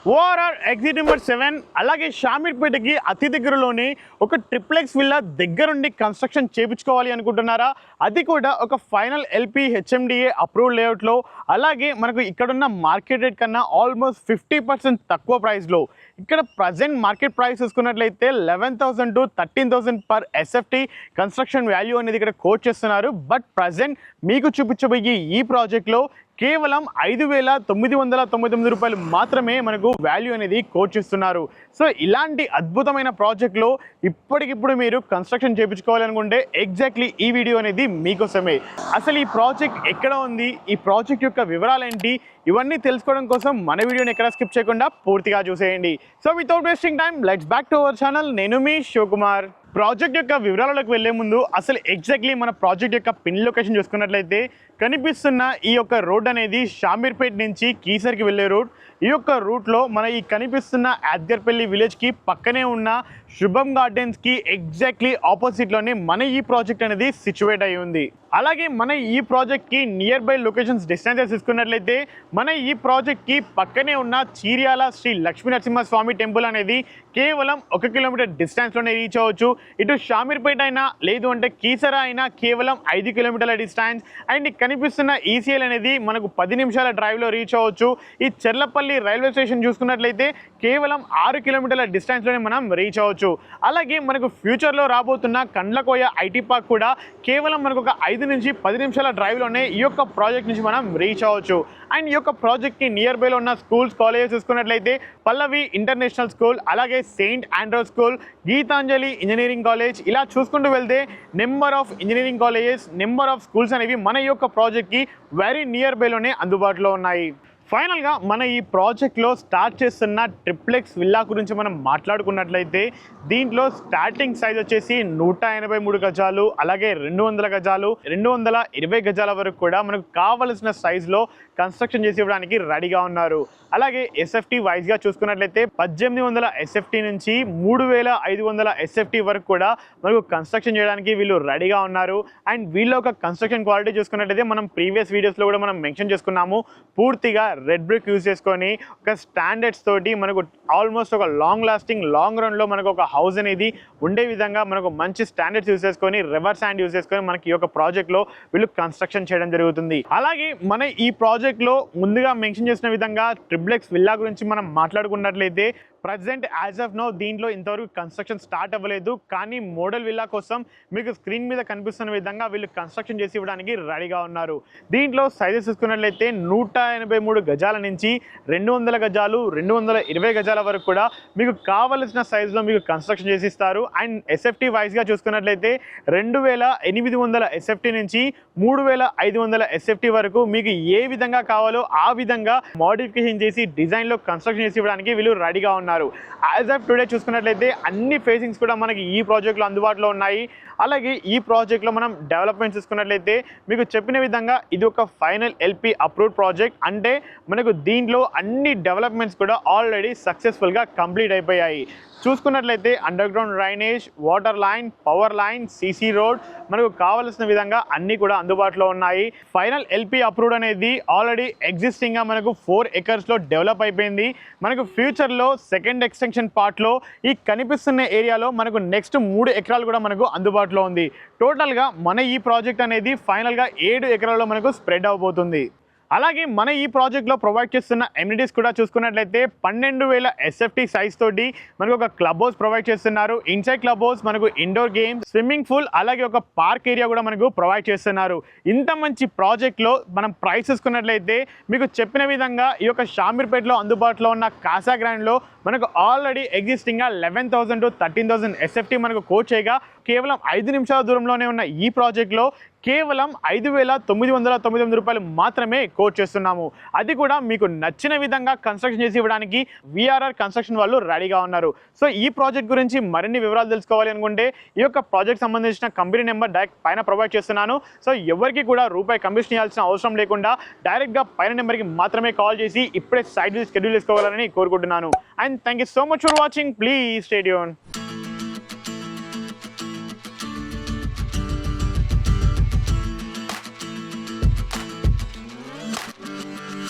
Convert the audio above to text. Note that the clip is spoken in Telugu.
ఓఆర్ఆర్ ఎగ్జిట్ నెంబర్ 7 అలాగే షామీర్పేటకి అతి దగ్గరలోనే ఒక ట్రిప్లెక్స్ విల్లా దగ్గరుండి కన్స్ట్రక్షన్ చేయించుకోవాలి అనుకుంటున్నారా? అది కూడా ఒక ఫైనల్ ఎల్పి హెచ్ఎండిఏ అప్రూవ్డ్ లేఅవుట్లో, అలాగే మనకు ఇక్కడున్న మార్కెట్ రేట్ కన్నా ఆల్మోస్ట్ 50% తక్కువ ప్రైస్లో. ఇక్కడ ప్రజెంట్ మార్కెట్ ప్రైస్ చూసుకున్నట్లయితే 11,000 to 13,000 per SFT construction value అనేది ఇక్కడ కోట్ చేస్తున్నారు. బట్ ప్రజెంట్ మీకు చూపించబోయే ఈ ప్రాజెక్ట్లో కేవలం 5,999 రూపాయలు మాత్రమే మనకు వాల్యూ అనేది కోట్ చేస్తున్నారు. సో ఇలాంటి అద్భుతమైన ప్రాజెక్ట్లో ఇప్పటికిప్పుడు మీరు కన్స్ట్రక్షన్ చేయించుకోవాలనుకుంటే ఎగ్జాక్ట్లీ ఈ వీడియో అనేది మీకోసమే. అసలు ఈ ప్రాజెక్ట్ ఎక్కడ ఉంది, ఈ ప్రాజెక్ట్ యొక్క వివరాలు ఏంటి, ఇవన్నీ తెలుసుకోవడం కోసం మన వీడియోని ఎక్కడ స్కిప్ చేయకుండా పూర్తిగా చూసేయండి. So without wasting time let's back to our channel. నేను మీ శివకుమార్. ప్రాజెక్ట్ యొక్క వివరాలకు వెళ్లే ముందు అసలు ఎగ్జాక్ట్లీ మన ప్రాజెక్ట్ యొక్క పిన్ లొకేషన్ చూసుకున్నట్లయితే కనిపిస్తున్న ఈ యొక్క రోడ్ అనేది షామీర్పేట నుంచి కీసర్కి వెళ్ళే రోడ్. ఈ యొక్క రూట్లో మన ఈ కనిపిస్తున్న యాద్గర్పల్లి విలేజ్కి పక్కనే ఉన్న శుభం గార్డెన్స్కి ఎగ్జాక్ట్లీ ఆపోజిట్లోనే మన ఈ ప్రాజెక్ట్ అనేది సిచ్యువేట్ అయి ఉంది. అలాగే మన ఈ ప్రాజెక్ట్కి నియర్ బై లొకేషన్స్ డిస్టెన్సెస్ తీసుకున్నట్లయితే మన ఈ ప్రాజెక్ట్కి పక్కనే ఉన్న చీర్యాల శ్రీ లక్ష్మీ నరసింహస్వామి టెంపుల్ అనేది కేవలం 1 కిలోమీటర్ డిస్టెన్స్లోనే రీచ్ అవ్వచ్చు. ఇటు షామీర్పేట అయినా లేదు అంటే కీసర అయినా కేవలం 5 కిలోమీటర్ల డిస్టెన్స్. అండ్ కనిపిస్తున్న ఈసీఎల్ అనేది మనకు 10 నిమిషాల డ్రైవ్లో రీచ్ అవ్వచ్చు. ఈ చెర్లపల్లి రైల్వే స్టేషన్ చూసుకున్నట్లయితే కేవలం 6 కిలోమీటర్ల డిస్టెన్స్లోనే మనం రీచ్ అవ్వచ్చు. అలాగే మనకు ఫ్యూచర్లో రాబోతున్న కండ్లకోయ ఐటీ పార్క్ కూడా కేవలం మనకు ఒక 5 నుంచి 10 నిమిషాల డ్రైవ్లోనే ఈ యొక్క ప్రాజెక్ట్ నుంచి మనం రీచ్ అవ్వచ్చు. అండ్ ఈ యొక్క ప్రాజెక్ట్కి నియర్ బైలో ఉన్న స్కూల్స్ కాలేజెస్ చూసుకున్నట్లయితే పల్లవి ఇంటర్నేషనల్ స్కూల్, అలాగే Saint Andrew school, Geetanjali engineering college, ఇలా చూసుకుంటూ వెళ్తే number of engineering colleges, number of schools అనేవి మన ఈ యొక్క ప్రాజెక్ట్కి వెరీ నియర్ బైలోనే అందుబాటులో ఉన్నాయి. ఫైనల్గా మన ఈ ప్రాజెక్ట్లో స్టార్ట్ చేస్తున్న ట్రిప్లెక్స్ విల్లా గురించి మనం మాట్లాడుకున్నట్లయితే దీంట్లో స్టార్టింగ్ సైజ్ వచ్చేసి 183 గజాలు, అలాగే 200 గజాలు, 220 గజాల వరకు కూడా మనకు కావలసిన సైజులో కన్స్ట్రక్షన్ చేసి ఇవ్వడానికి రెడీగా ఉన్నారు. అలాగే ఎస్ఎఫ్టీ వైజ్గా చూసుకున్నట్లయితే 1800 ఎస్ఎఫ్టీ నుంచి 3500 ఎస్ఎఫ్టీ వరకు కూడా మనకు కన్స్ట్రక్షన్ చేయడానికి వీళ్ళు రెడీగా ఉన్నారు. అండ్ వీళ్ళ ఒక కన్స్ట్రక్షన్ క్వాలిటీ చూసుకున్నట్లయితే మనం ప్రీవియస్ వీడియోస్లో కూడా మనం మెన్షన్ చేసుకున్నాము. పూర్తిగా రెడ్ బ్రిక్ యూజ్ చేసుకొని ఒక స్టాండర్డ్స్ తోటి మనకు ఆల్మోస్ట్ ఒక లాంగ్ లాస్టింగ్ లాంగ్ రన్లో మనకు ఒక హౌస్ అనేది ఉండే విధంగా మనకు మంచి స్టాండర్డ్స్ యూజ్ చేసుకొని రివర్స్ హ్యాండ్ యూజ్ చేసుకొని మనకి ఈ యొక్క ప్రాజెక్ట్లో వీళ్ళు కన్స్ట్రక్షన్ చేయడం జరుగుతుంది. అలాగే మన ఈ ప్రాజెక్ట్లో ముందుగా మెన్షన్ చేసిన విధంగా ట్రిప్లెక్స్ విల్లా గురించి మనం మాట్లాడుకున్నట్లయితే ప్రజెంట్ యాజ్ ఆఫ్ నో దీంట్లో ఇంతవరకు కన్స్ట్రక్షన్ స్టార్ట్ అవ్వలేదు. కానీ మోడల్ విల్లా కోసం మీకు స్క్రీన్ మీద కనిపిస్తున్న విధంగా వీళ్ళు కన్స్ట్రక్షన్ చేసి ఇవ్వడానికి రెడీగా ఉన్నారు. దీంట్లో సైజెస్ చూసుకున్నట్లయితే 183 గజాల నుంచి 200 గజాలు, 220 గజాల వరకు కూడా మీకు కావలసిన సైజులో మీకు కన్స్ట్రక్షన్ చేసి ఇస్తారు. అండ్ ఎస్ఎఫ్టీ వైజ్గా చూసుకున్నట్లయితే 2800 ఎస్ఎఫ్టీ నుంచి 3500 ఎస్ఎఫ్టీ వరకు మీకు ఏ విధంగా కావాలో ఆ విధంగా మోడిఫికేషన్ చేసి డిజైన్లో కన్స్ట్రక్షన్ చేసి ఇవ్వడానికి వీళ్ళు రెడీగా ఉన్నారు. యాజ్ ఆఫ్ టుడే చూసుకున్నట్లయితే అన్ని ఫేసింగ్స్ కూడా మనకి ఈ ప్రాజెక్ట్లో అందుబాటులో ఉన్నాయి. అలాగే ఈ ప్రాజెక్ట్లో మనం డెవలప్మెంట్ చూసుకున్నట్లయితే మీకు చెప్పిన విధంగా ఇది ఒక ఫైనల్ ఎల్పి అప్రూవ్డ్ ప్రాజెక్ట్. అంటే మనకు దీంట్లో అన్ని డెవలప్మెంట్స్ కూడా ఆల్రెడీ సక్సెస్ఫుల్గా కంప్లీట్ అయిపోయాయి. చూసుకున్నట్లయితే under ground drainage, water line, power line, CC road మనకు కావలసిన విధంగా అన్నీ కూడా అందుబాటులో ఉన్నాయి. ఫైనల్ ఎల్పి అప్రూవ్డ్ అనేది ఆల్రెడీ ఎగ్జిస్టింగ్గా మనకు 4 ఎకర్స్లో డెవలప్ అయిపోయింది. మనకు ఫ్యూచర్లో సెకండ్ ఎక్స్టెన్షన్ పార్ట్లో ఈ కనిపిస్తున్న ఏరియాలో మనకు నెక్స్ట్ 3 ఎకరాలు కూడా మనకు అందుబాటులో ఉంది. టోటల్గా మన ఈ ప్రాజెక్ట్ అనేది ఫైనల్గా 7 ఎకరాల్లో మనకు స్ప్రెడ్ అవబోతుంది. అలాగే మన ఈ ప్రాజెక్ట్లో ప్రొవైడ్ చేస్తున్న ఎమ్యూనిటీస్ కూడా చూసుకున్నట్లయితే 12,000 ఎస్ఎఫ్టీ సైజ్ తోటి మనకు ఒక క్లబ్ హౌస్ ప్రొవైడ్ చేస్తున్నారు. ఇన్సైడ్ క్లబ్ హౌస్ మనకు ఇండోర్ గేమ్స్, స్విమ్మింగ్ పూల్, అలాగే ఒక పార్క్ ఏరియా కూడా మనకు ప్రొవైడ్ చేస్తున్నారు. ఇంత మంచి ప్రాజెక్ట్లో మనం ప్రైస్ చూసుకున్నట్లయితే మీకు చెప్పిన విధంగా ఈ యొక్క షామీర్పేటలో అందుబాటులో ఉన్న కాసా గ్రాండ్లో మనకు ఆల్రెడీ ఎగ్జిస్టింగ్గా 11,000 to 13,000 ఎస్ఎఫ్టీ మనకు కోట్ చేయగా కేవలం 5 నిమిషాల దూరంలోనే ఉన్న ఈ ప్రాజెక్ట్లో కేవలం 5,999 రూపాయలు మాత్రమే కోట్ చేస్తున్నాము. అది కూడా మీకు నచ్చిన విధంగా కన్స్ట్రక్షన్ చేసి ఇవ్వడానికి విఆర్ఆర్ కన్స్ట్రక్షన్ వాళ్ళు రెడీగా ఉన్నారు. సో ఈ ప్రాజెక్ట్ గురించి మరిన్ని వివరాలు తెలుసుకోవాలి అనుకుంటే ఈ యొక్క ప్రాజెక్ట్ సంబంధించిన కంపెనీ నెంబర్ డైరెక్ట్ పైన ప్రొవైడ్ చేస్తున్నాను. సో ఎవరికి కూడా రూపాయి కమిషన్ ఇవ్వాల్సిన అవసరం లేకుండా డైరెక్ట్గా పైన నెంబర్కి మాత్రమే కాల్ చేసి ఇప్పుడే సైట్ షెడ్యూల్ చేసుకోవాలని కోరుకుంటున్నాను. And thank you so much for watching. Please stay tuned.